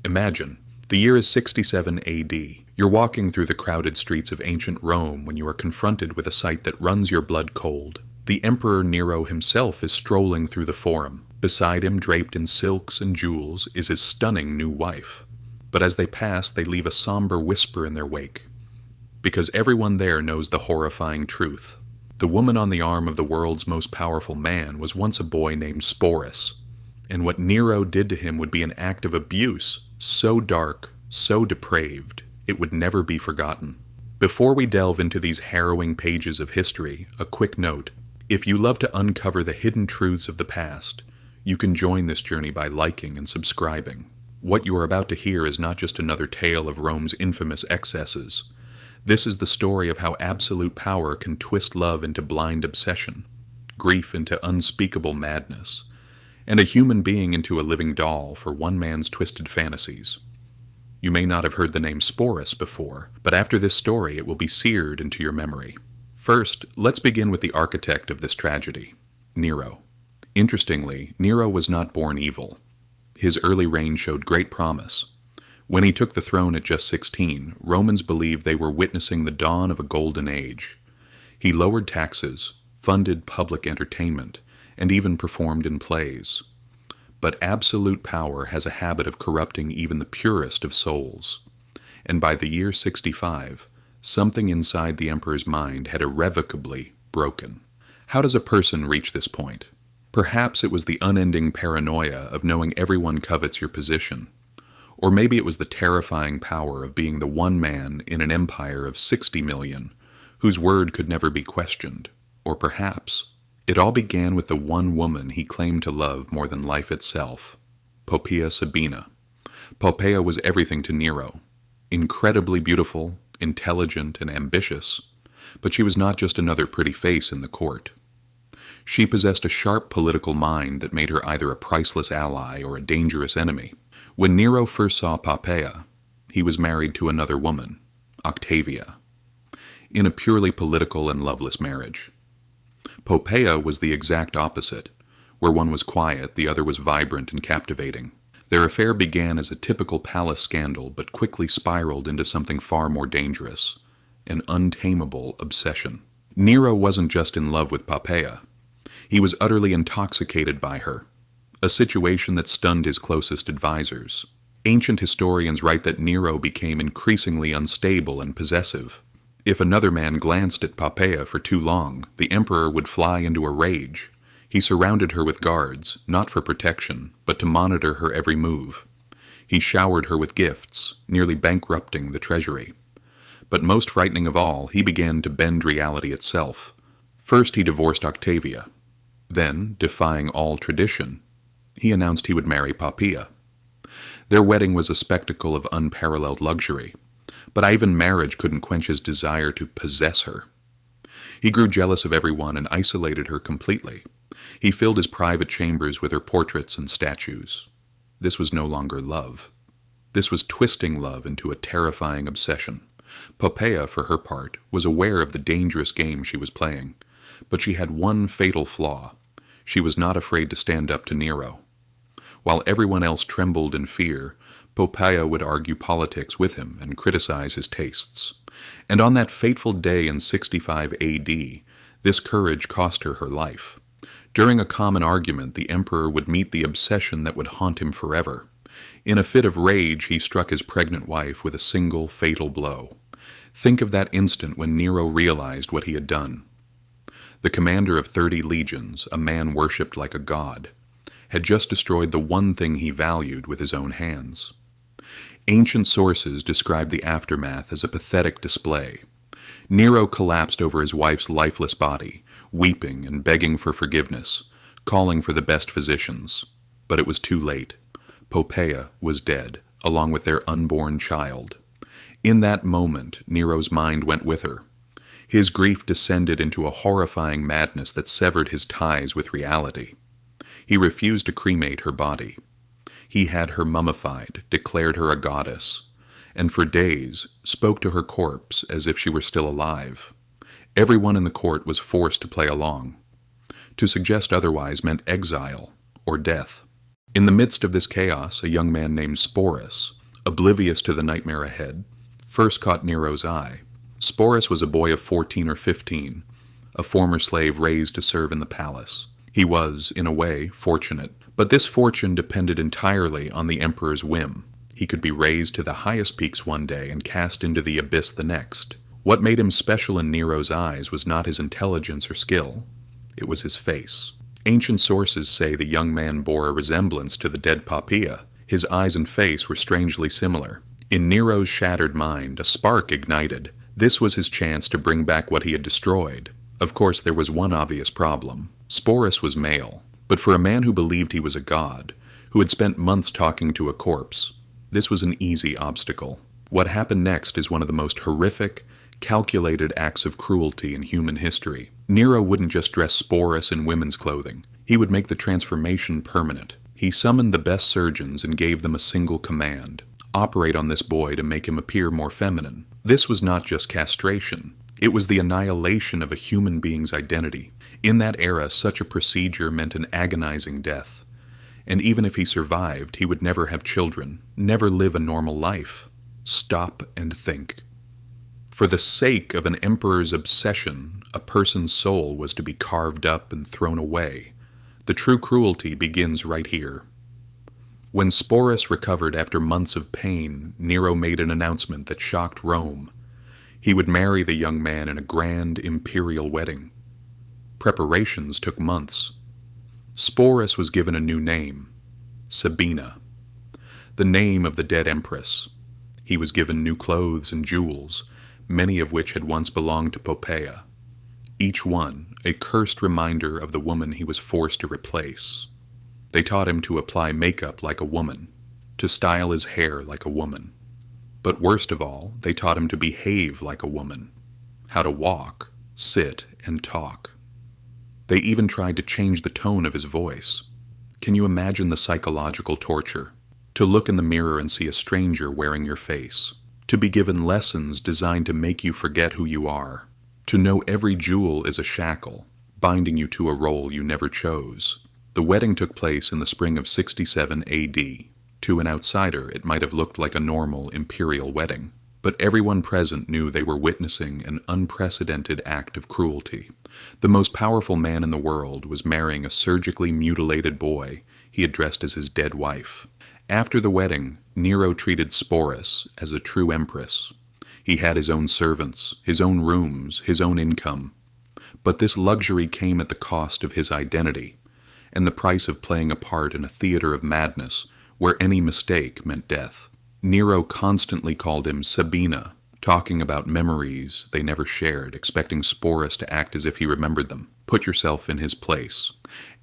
Imagine, the year is 67 AD. You're walking through the crowded streets of ancient Rome when you are confronted with a sight that runs your blood cold. The Emperor Nero himself is strolling through the forum. Beside him, draped in silks and jewels, is his stunning new wife. But as they pass, they leave a somber whisper in their wake. Because everyone there knows the horrifying truth. The woman on the arm of the world's most powerful man was once a boy named Sporus. And what Nero did to him would be an act of abuse, so dark, so depraved, it would never be forgotten. Before we delve into these harrowing pages of history, a quick note. If you love to uncover the hidden truths of the past, you can join this journey by liking and subscribing. What you are about to hear is not just another tale of Rome's infamous excesses. This is the story of how absolute power can twist love into blind obsession, grief into unspeakable madness, and a human being into a living doll for one man's twisted fantasies. You may not have heard the name Sporus before, but after this story it will be seared into your memory. First, let's begin with the architect of this tragedy, Nero. Interestingly, Nero was not born evil. His early reign showed great promise. When he took the throne at just 16, Romans believed they were witnessing the dawn of a golden age. He lowered taxes, funded public entertainment, and even performed in plays. But absolute power has a habit of corrupting even the purest of souls. And by the year 65, something inside the emperor's mind had irrevocably broken. How does a person reach this point? Perhaps it was the unending paranoia of knowing everyone covets your position. Or maybe it was the terrifying power of being the one man in an empire of 60 million, whose word could never be questioned. Or perhaps it all began with the one woman he claimed to love more than life itself, Poppaea Sabina. Poppaea was everything to Nero. Incredibly beautiful, intelligent, and ambitious, but she was not just another pretty face in the court. She possessed a sharp political mind that made her either a priceless ally or a dangerous enemy. When Nero first saw Poppaea, he was married to another woman, Octavia, in a purely political and loveless marriage. Poppaea was the exact opposite. Where one was quiet, the other was vibrant and captivating. Their affair began as a typical palace scandal, but quickly spiraled into something far more dangerous, an untamable obsession. Nero wasn't just in love with Poppaea. He was utterly intoxicated by her, a situation that stunned his closest advisors. Ancient historians write that Nero became increasingly unstable and possessive. If another man glanced at Poppaea for too long, the emperor would fly into a rage. He surrounded her with guards, not for protection, but to monitor her every move. He showered her with gifts, nearly bankrupting the treasury. But most frightening of all, he began to bend reality itself. First he divorced Octavia. Then, defying all tradition, he announced he would marry Poppaea. Their wedding was a spectacle of unparalleled luxury, but even marriage couldn't quench his desire to possess her. He grew jealous of everyone and isolated her completely. He filled his private chambers with her portraits and statues. This was no longer love. This was twisting love into a terrifying obsession. Poppaea, for her part, was aware of the dangerous game she was playing, but she had one fatal flaw. She was not afraid to stand up to Nero. While everyone else trembled in fear, Poppaea would argue politics with him and criticize his tastes. And on that fateful day in 65 AD, this courage cost her her life. During a common argument, the emperor would meet the obsession that would haunt him forever. In a fit of rage, he struck his pregnant wife with a single fatal blow. Think of that instant when Nero realized what he had done. The commander of 30 legions, a man worshipped like a god, had just destroyed the one thing he valued with his own hands. Ancient sources describe the aftermath as a pathetic display. Nero collapsed over his wife's lifeless body, weeping and begging for forgiveness, calling for the best physicians. But it was too late. Poppaea was dead, along with their unborn child. In that moment, Nero's mind went with her. His grief descended into a horrifying madness that severed his ties with reality. He refused to cremate her body. He had her mummified, declared her a goddess, and for days spoke to her corpse as if she were still alive. Everyone in the court was forced to play along. To suggest otherwise meant exile or death. In the midst of this chaos, a young man named Sporus, oblivious to the nightmare ahead, first caught Nero's eye. Sporus was a boy of 14 or 15, a former slave raised to serve in the palace. He was, in a way, fortunate, but this fortune depended entirely on the emperor's whim. He could be raised to the highest peaks one day and cast into the abyss the next. What made him special in Nero's eyes was not his intelligence or skill, it was his face. Ancient sources say the young man bore a resemblance to the dead Poppaea. His eyes and face were strangely similar. In Nero's shattered mind, a spark ignited. This was his chance to bring back what he had destroyed. Of course, there was one obvious problem. Sporus was male, but for a man who believed he was a god, who had spent months talking to a corpse, this was an easy obstacle. What happened next is one of the most horrific, calculated acts of cruelty in human history. Nero wouldn't just dress Sporus in women's clothing. He would make the transformation permanent. He summoned the best surgeons and gave them a single command: operate on this boy to make him appear more feminine. This was not just castration. It was the annihilation of a human being's identity. In that era, such a procedure meant an agonizing death. And even if he survived, he would never have children, never live a normal life. Stop and think. For the sake of an emperor's obsession, a person's soul was to be carved up and thrown away. The true cruelty begins right here. When Sporus recovered after months of pain, Nero made an announcement that shocked Rome. He would marry the young man in a grand imperial wedding. Preparations took months. Sporus was given a new name, Sabina, the name of the dead empress. He was given new clothes and jewels, many of which had once belonged to Poppaea, each one a cursed reminder of the woman he was forced to replace. They taught him to apply makeup like a woman, to style his hair like a woman. But worst of all, they taught him to behave like a woman, how to walk, sit, and talk. They even tried to change the tone of his voice. Can you imagine the psychological torture? To look in the mirror and see a stranger wearing your face. To be given lessons designed to make you forget who you are. To know every jewel is a shackle, binding you to a role you never chose. The wedding took place in the spring of 67 AD. To an outsider, it might have looked like a normal imperial wedding. But everyone present knew they were witnessing an unprecedented act of cruelty. The most powerful man in the world was marrying a surgically mutilated boy he had dressed as his dead wife. After the wedding, Nero treated Sporus as a true empress. He had his own servants, his own rooms, his own income. But this luxury came at the cost of his identity, and the price of playing a part in a theater of madness where any mistake meant death. Nero constantly called him Sabina, talking about memories they never shared, expecting Sporus to act as if he remembered them. Put yourself in his place.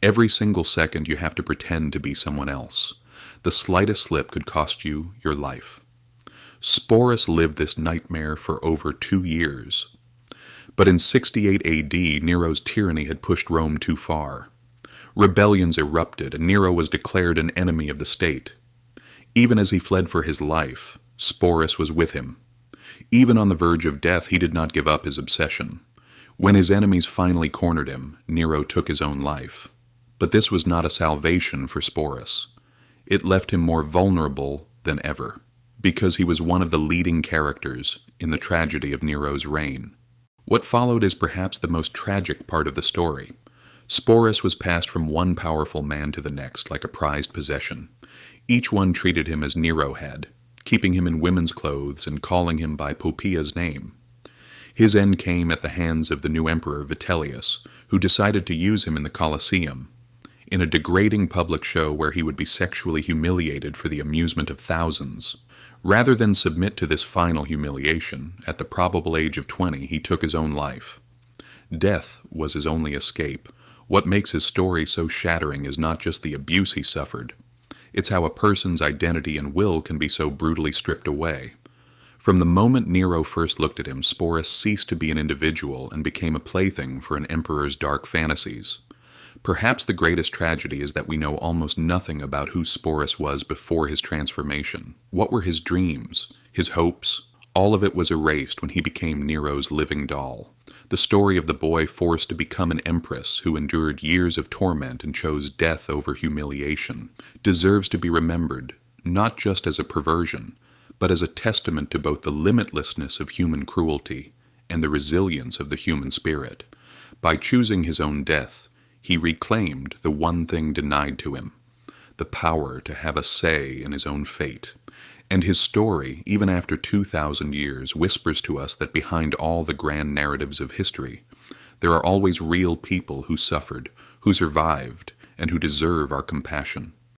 Every single second you have to pretend to be someone else. The slightest slip could cost you your life. Sporus lived this nightmare for over 2 years. But in 68 AD, Nero's tyranny had pushed Rome too far. Rebellions erupted, and Nero was declared an enemy of the state. Even as he fled for his life, Sporus was with him. Even on the verge of death, he did not give up his obsession. When his enemies finally cornered him, Nero took his own life. But this was not a salvation for Sporus. It left him more vulnerable than ever, because he was one of the leading characters in the tragedy of Nero's reign. What followed is perhaps the most tragic part of the story. Sporus was passed from one powerful man to the next like a prized possession. Each one treated him as Nero had, keeping him in women's clothes and calling him by Poppaea's name. His end came at the hands of the new emperor Vitellius, who decided to use him in the Colosseum, in a degrading public show where he would be sexually humiliated for the amusement of thousands. Rather than submit to this final humiliation, at the probable age of 20, he took his own life. Death was his only escape. What makes his story so shattering is not just the abuse he suffered. It's how a person's identity and will can be so brutally stripped away. From the moment Nero first looked at him, Sporus ceased to be an individual and became a plaything for an emperor's dark fantasies. Perhaps the greatest tragedy is that we know almost nothing about who Sporus was before his transformation. What were his dreams, his hopes? All of it was erased when he became Nero's living doll. The story of the boy forced to become an empress who endured years of torment and chose death over humiliation deserves to be remembered, not just as a perversion, but as a testament to both the limitlessness of human cruelty and the resilience of the human spirit. By choosing his own death, he reclaimed the one thing denied to him, the power to have a say in his own fate. And his story, even after 2,000 years, whispers to us that behind all the grand narratives of history, there are always real people who suffered, who survived, and who deserve our compassion.